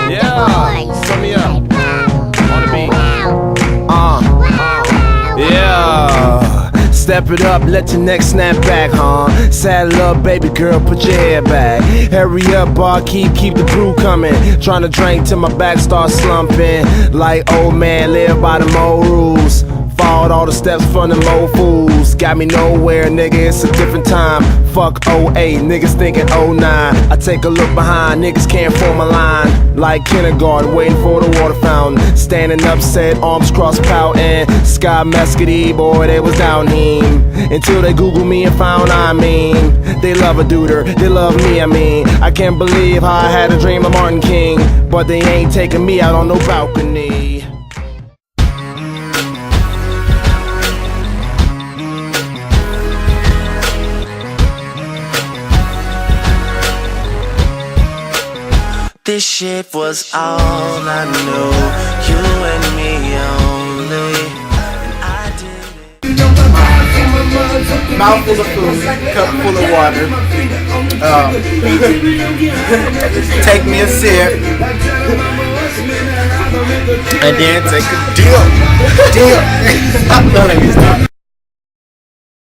Yeah, sum me up. On the beat. Yeah. Step it up, let your neck snap back, huh? Saddle up, baby girl, put your hair back. Hurry up, barkeep, keep the brew coming. Tryna drink till my back starts slumping. Like old man, live by the old rules. Followed all the steps from them old fools. Got me nowhere, nigga, it's a different time. Fuck 08, niggas thinking 09. I take a look behind, niggas can't form a line. Like kindergarten, waiting for the water fountain. Standing upset, arms crossed, pouting. Sky Mescady, boy, they was down him. Until they Google me and found I mean. They love a duder, they love me, I mean. I can't believe how I had a dream of Martin King. But they ain't taking me out on no balcony. This shit was all I knew, you and me only, and I did it. Mouth full of food, cup full of water. Take me a sip, and then take a dip. I'm gonna stop.